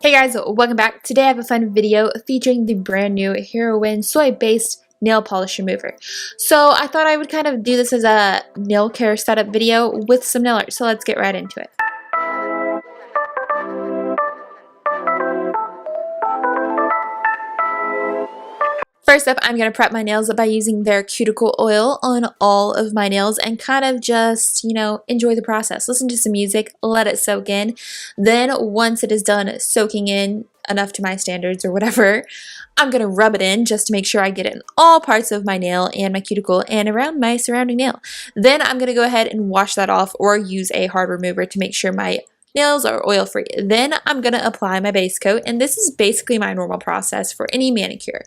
Hey guys, welcome back. Today I have a fun video featuring the brand new Heroine Soy based nail polish remover. So I thought I would kind of do this as a nail care setup video with some nail art. So let's get right into it. First up, I'm going to prep my nails by using their cuticle oil on all of my nails and kind of just, enjoy the process. Listen to some music, let it soak in. Then once it is done soaking in enough to my standards or whatever, I'm going to rub it in just to make sure I get it in all parts of my nail and my cuticle and around my surrounding nail. Then I'm going to go ahead and wash that off or use a hard remover to make sure my nails are oil free. Then I'm going to apply my base coat, and this is basically my normal process for any manicure.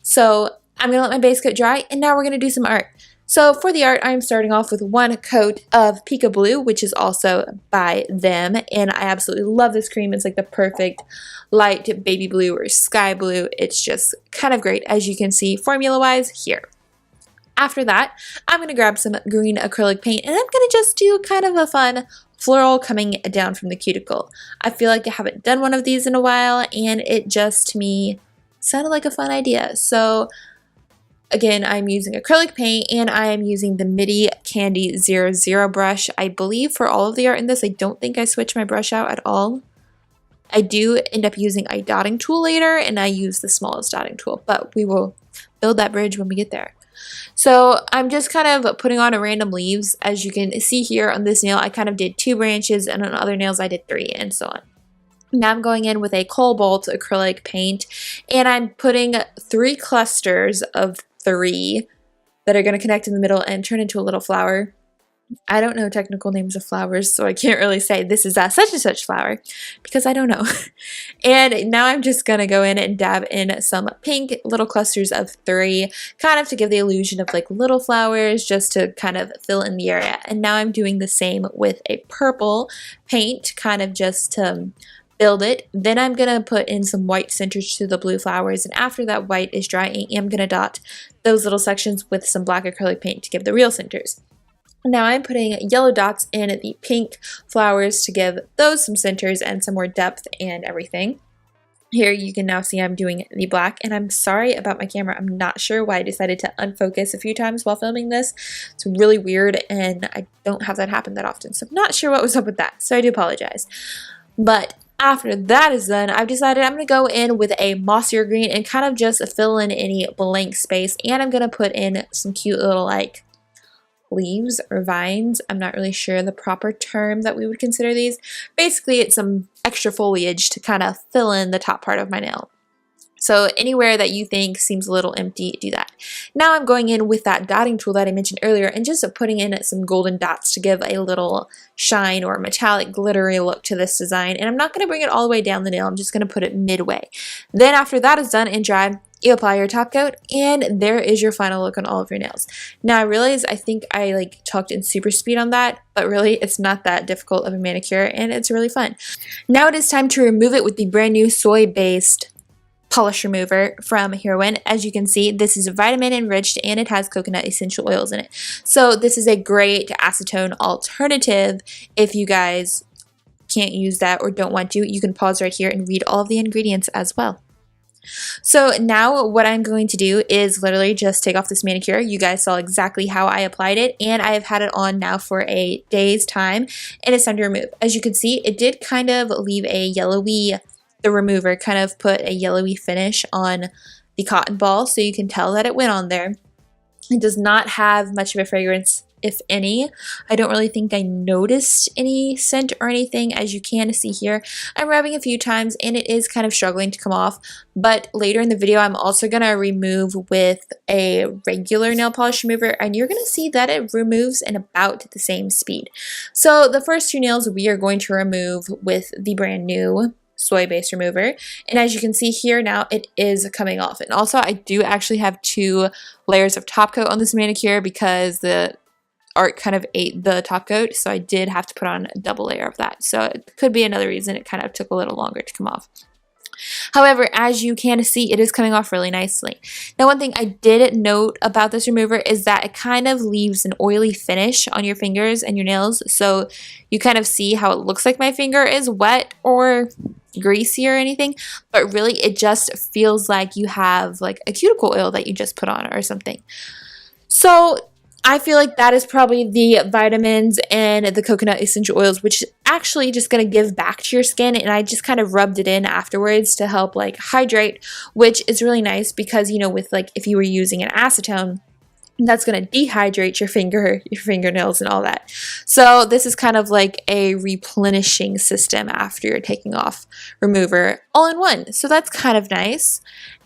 So I'm going to let my base coat dry, and now we're going to do some art. So for the art, I'm starting off with one coat of Peek-a-Blue, which is also by them, and I absolutely love this cream. It's like the perfect light baby blue or sky blue. It's just kind of great, as you can see formula-wise here. After that, I'm going to grab some green acrylic paint, and I'm going to just do kind of a fun floral coming down from the cuticle. I feel like I haven't done one of these in a while, and it just, to me, sounded like a fun idea. So again, I'm using acrylic paint, and I am using the Mitty Candy 00 brush. I believe for all of the art in this, I don't think I switch my brush out at all. I do end up using a dotting tool later, and I use the smallest dotting tool, but we will build that bridge when we get there. So I'm just kind of putting on a random leaves. As you can see here on this nail, I kind of did 2 branches, and on other nails I did 3, and so on. Now I'm going in with a cobalt acrylic paint, and I'm putting 3 clusters of 3 that are going to connect in the middle and turn into a little flower. I don't know technical names of flowers, so I can't really say this is a such and such flower because I don't know. And now I'm just going to go in and dab in some pink little clusters of 3, kind of to give the illusion of like little flowers, just to kind of fill in the area. And now I'm doing the same with a purple paint, kind of just to build it. Then I'm going to put in some white centers to the blue flowers, and after that white is drying, I'm going to dot those little sections with some black acrylic paint to give the real centers. Now I'm putting yellow dots in the pink flowers to give those some centers and some more depth and everything. Here you can now see I'm doing the black, and I'm sorry about my camera. I'm not sure why I decided to unfocus a few times while filming this. It's really weird, and I don't have that happen that often, so I'm not sure what was up with that, so I do apologize. But after that is done, I've decided I'm going to go in with a mossier green and kind of just fill in any blank space, and I'm going to put in some cute little like leaves or vines. I'm not really sure the proper term that we would consider these. Basically, it's some extra foliage to kind of fill in the top part of my nail. So anywhere that you think seems a little empty, do that. Now I'm going in with that dotting tool that I mentioned earlier and just putting in some golden dots to give a little shine or metallic glittery look to this design. And I'm not going to bring it all the way down the nail. I'm just going to put it midway. Then after that is done and dry, you apply your top coat, and there is your final look on all of your nails. Now I realize I think I like talked in super speed on that, but really it's not that difficult of a manicure, and it's really fun. Now it is time to remove it with the brand new soy-based polish remover from Heroine. As you can see, this is vitamin enriched, and it has coconut essential oils in it. So this is a great acetone alternative. If you guys can't use that or don't want to, you can pause right here and read all of the ingredients as well. So now what I'm going to do is literally just take off this manicure. You guys saw exactly how I applied it, and I have had it on now for a day's time, and it's time to remove. As you can see, it did kind of leave a yellowy, the remover kind of put a yellowy finish on the cotton ball, so you can tell that it went on there. It does not have much of a fragrance, if any. I don't really think I noticed any scent or anything. As you can see here, I'm rubbing a few times and it is kind of struggling to come off, but later in the video I'm also going to remove with a regular nail polish remover, and you're going to see that it removes in about the same speed. So the first 2 nails we are going to remove with the brand new soy-based remover, and as you can see here now, it is coming off. And also I do actually have 2 layers of top coat on this manicure because the art kind of ate the top coat, so I did have to put on a double layer of that. So it could be another reason it kind of took a little longer to come off. However, as you can see, it is coming off really nicely. Now, one thing I did note about this remover is that it kind of leaves an oily finish on your fingers and your nails. So you kind of see how it looks like my finger is wet or greasy or anything, but really it just feels like you have like a cuticle oil that you just put on or something. So I feel like that is probably the vitamins and the coconut essential oils, which is actually just going to give back to your skin. And I just kind of rubbed it in afterwards to help like hydrate, which is really nice because, you know, with like if you were using an acetone, that's going to dehydrate your fingernails and all that. So this is kind of like a replenishing system after you're taking off remover all in one. So that's kind of nice.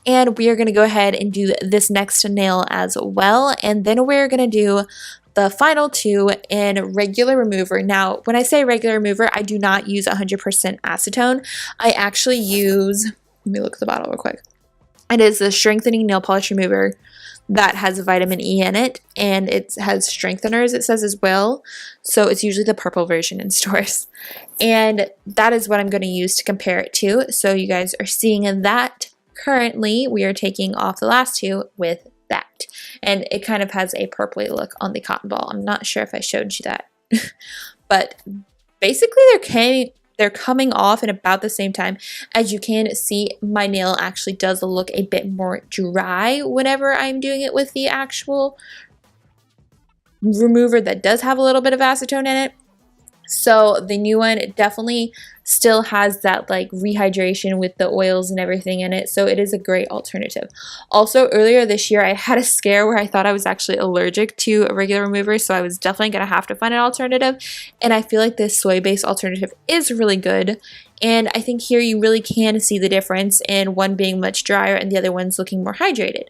And we are going to go ahead and do this next nail as well. And then we're going to do the final two in regular remover. Now, when I say regular remover, I do not use 100% acetone. I actually use, let me look at the bottle real quick. It is a strengthening nail polish remover that has vitamin E in it, and it has strengtheners, it says as well. So it's usually the purple version in stores. And that is what I'm going to use to compare it to. So you guys are seeing that. Currently, we are taking off the last two with that. And it kind of has a purpley look on the cotton ball. I'm not sure if I showed you that. But basically, they're coming off in about the same time. As you can see, my nail actually does look a bit more dry whenever I'm doing it with the actual remover that does have a little bit of acetone in it. So the new one definitely still has that like rehydration with the oils and everything in it. So it is a great alternative. Also, earlier this year, I had a scare where I thought I was actually allergic to a regular remover. So I was definitely going to have to find an alternative. And I feel like this soy-based alternative is really good. And I think here you really can see the difference in one being much drier and the other one's looking more hydrated,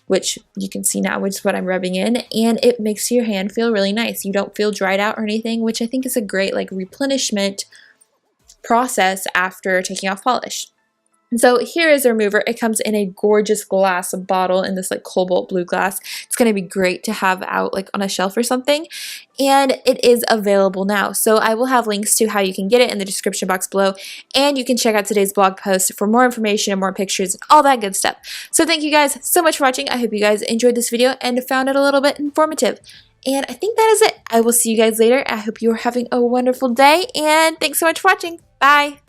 which you can see now, which is what I'm rubbing in, and it makes your hand feel really nice. You don't feel dried out or anything, which I think is a great like replenishment process after taking off polish. And so here is the remover. It comes in a gorgeous glass bottle in this like cobalt blue glass. It's going to be great to have out like on a shelf or something. And it is available now. So I will have links to how you can get it in the description box below. And you can check out today's blog post for more information and more pictures and all that good stuff. So thank you guys so much for watching. I hope you guys enjoyed this video and found it a little bit informative. And I think that is it. I will see you guys later. I hope you are having a wonderful day. And thanks so much for watching. Bye.